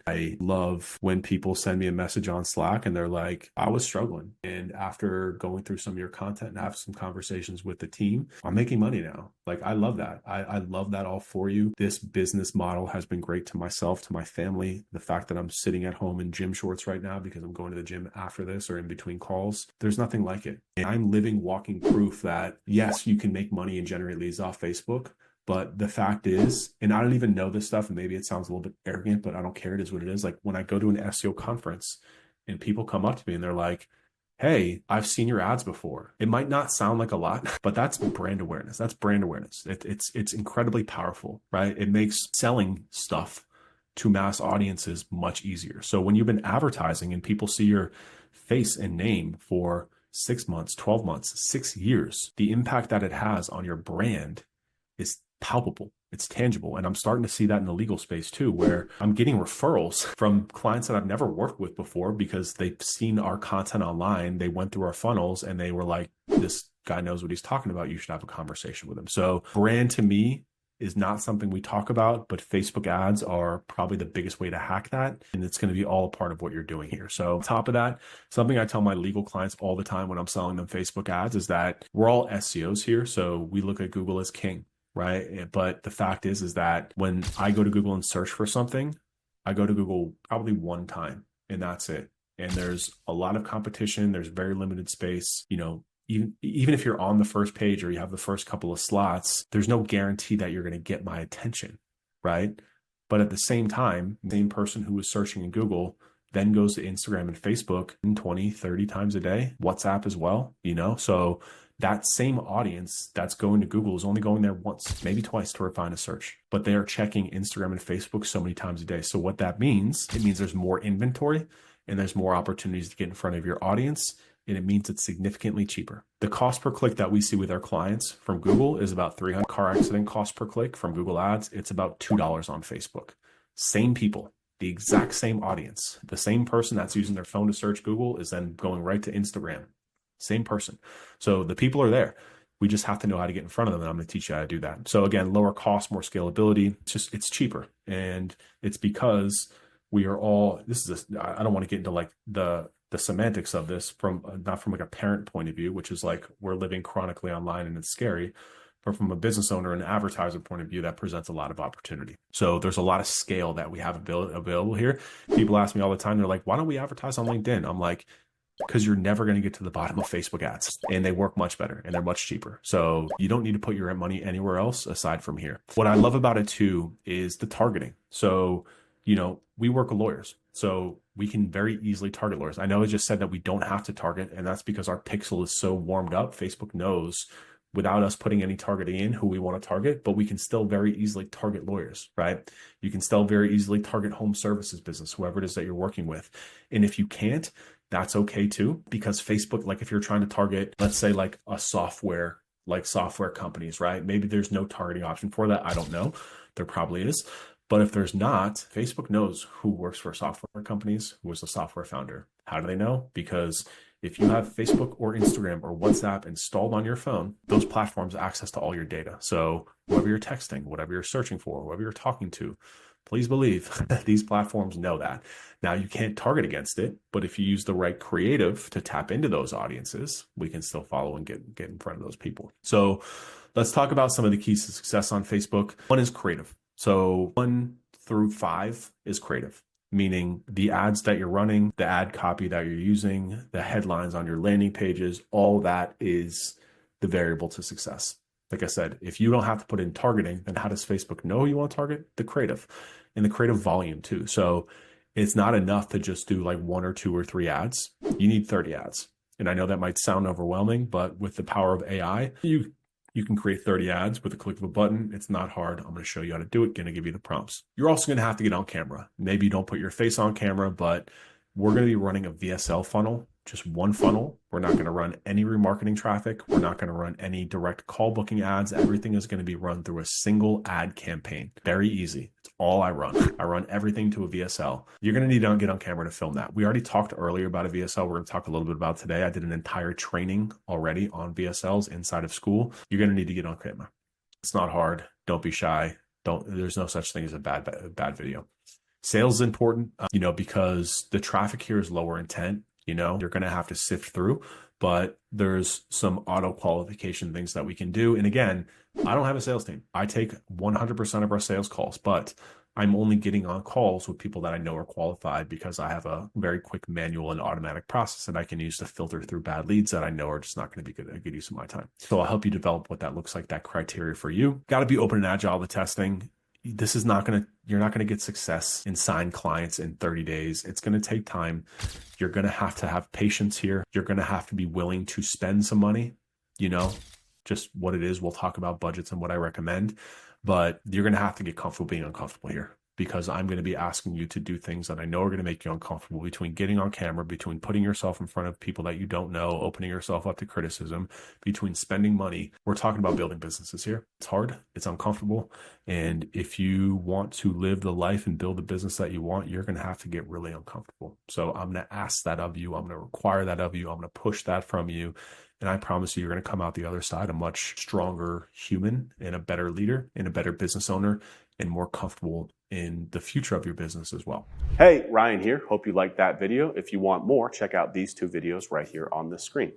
I love when people send me a message on Slack and they're like, I was struggling. And after going through some of your content and have some conversations with the team, I'm making money now. Like, I love that. I love that all for you. This business model has been great to myself, to my family. The fact that I'm sitting at home in gym shorts right now because I'm going to the gym after this or in between calls, there's nothing like it. And I'm living, walking proof that yes, you can make money and generate leads off Facebook. But the fact is, and I don't even know this stuff, and maybe it sounds a little bit arrogant, but I don't care. It is what it is. Like when I go to an SEO conference and people come up to me and they're like, hey, I've seen your ads before. It might not sound like a lot, but that's brand awareness. That's brand awareness. It's incredibly powerful, right? It makes selling stuff to mass audiences much easier. So when you've been advertising and people see your face and name for 6 months, 12 months, 6 years, the impact that it has on your brand is palpable. It's tangible. And I'm starting to see that in the legal space too, where I'm getting referrals from clients that I've never worked with before because they've seen our content online. They went through our funnels and they were like, this guy knows what he's talking about. You should have a conversation with him. So brand to me is not something we talk about, but Facebook ads are probably the biggest way to hack that. And it's going to be all a part of what you're doing here. So on top of that, something I tell my legal clients all the time when I'm selling them Facebook ads is that we're all SEOs here. So we look at Google as king. Right. But the fact is that when I go to Google and search for something, I go to Google probably one time and that's it. And there's a lot of competition. There's very limited space. You know, even if you're on the first page or you have the first couple of slots, there's no guarantee that you're going to get my attention. Right. But at the same time, the same person who was searching in Google then goes to Instagram and Facebook 20, 30 times a day, WhatsApp as well, you know, so that same audience that's going to Google is only going there once, maybe twice to refine a search, but they are checking Instagram and Facebook so many times a day. So what that means, it means there's more inventory and there's more opportunities to get in front of your audience. And it means it's significantly cheaper. The cost per click that we see with our clients from Google is about 300 car accident cost per click from Google Ads. It's about $2 on Facebook. Same people, the exact same audience, the same person that's using their phone to search Google is then going right to Instagram. Same person. So the people are there. We just have to know how to get in front of them. And I'm going to teach you how to do that. So again, lower cost, more scalability. It's cheaper. And it's because we are all, I don't want to get into like the semantics of this from not from like a parent point of view, which is like we're living chronically online and it's scary, but from a business owner and advertiser point of view, that presents a lot of opportunity. So there's a lot of scale that we have available here. People ask me all the time, they're like, why don't we advertise on LinkedIn? I'm like, because you're never going to get to the bottom of Facebook ads and they work much better and they're much cheaper. So you don't need to put your money anywhere else aside from here. What I love about it too is the targeting. So, you know, we work with lawyers, so we can very easily target lawyers. I know I just said that we don't have to target, and that's because our pixel is so warmed up. Facebook knows without us putting any targeting in who we want to target, but we can still very easily target lawyers, right? You can still very easily target home services business, whoever it is that you're working with. And if you can't, that's okay too, because Facebook, like if you're trying to target, let's say like a software, like software companies, right? Maybe there's no targeting option for that. I don't know. There probably is. But if there's not, Facebook knows who works for software companies, who is the software founder. How do they know? Because if you have Facebook or Instagram or WhatsApp installed on your phone, those platforms have access to all your data. So whoever you're texting, whatever you're searching for, whoever you're talking to, please believe that these platforms know that. Now, you can't target against it, but if you use the right creative to tap into those audiences, we can still follow and get in front of those people. So let's talk about some of the keys to success on Facebook. One is creative. So 1 through 5 is creative, meaning the ads that you're running, the ad copy that you're using, the headlines on your landing pages, all that is the variable to success. Like I said, if you don't have to put in targeting, then how does Facebook know you want to target? The creative and the creative volume too. So it's not enough to just do like 1 or 2 or 3 ads. You need 30 ads. And I know that might sound overwhelming, but with the power of AI, you can create 30 ads with a click of a button. It's not hard. I'm going to show you how to do it. Going to give you the prompts. You're also going to have to get on camera. Maybe you don't put your face on camera, but we're going to be running a VSL funnel, just one funnel. We're not going to run any remarketing traffic. We're not going to run any direct call booking ads. Everything is going to be run through a single ad campaign. Very easy. It's all I run. I run everything to a VSL. You're going to need to get on camera to film that. We already talked earlier about a VSL. We're going to talk a little bit about today. I did an entire training already on VSLs inside of school. You're going to need to get on camera. It's not hard. Don't be shy. There's no such thing as a bad video. Sales is important, because the traffic here is lower intent. You're going to have to sift through, but there's some auto qualification things that we can do. And again, I don't have a sales team. I take 100% of our sales calls, but I'm only getting on calls with people that I know are qualified because I have a very quick manual and automatic process that I can use to filter through bad leads that I know are just not going to be a good use of my time. So I'll help you develop what that looks like, that criteria for you. Got to be open and agile to testing. You're not going to get success and sign clients in 30 days. It's going to take time. You're going to have patience here. You're going to have to be willing to spend some money, just what it is. We'll talk about budgets and what I recommend, but you're going to have to get comfortable being uncomfortable here, because I'm going to be asking you to do things that I know are going to make you uncomfortable, between getting on camera, between putting yourself in front of people that you don't know, opening yourself up to criticism, between spending money. We're talking about building businesses here. It's hard. It's uncomfortable. And if you want to live the life and build the business that you want, you're going to have to get really uncomfortable. So I'm going to ask that of you. I'm going to require that of you. I'm going to push that from you. And I promise you, you're going to come out the other side a much stronger human and a better leader and a better business owner and more comfortable in the future of your business as well. Hey, Ryan here. Hope you liked that video. If you want more, check out these 2 videos right here on the screen.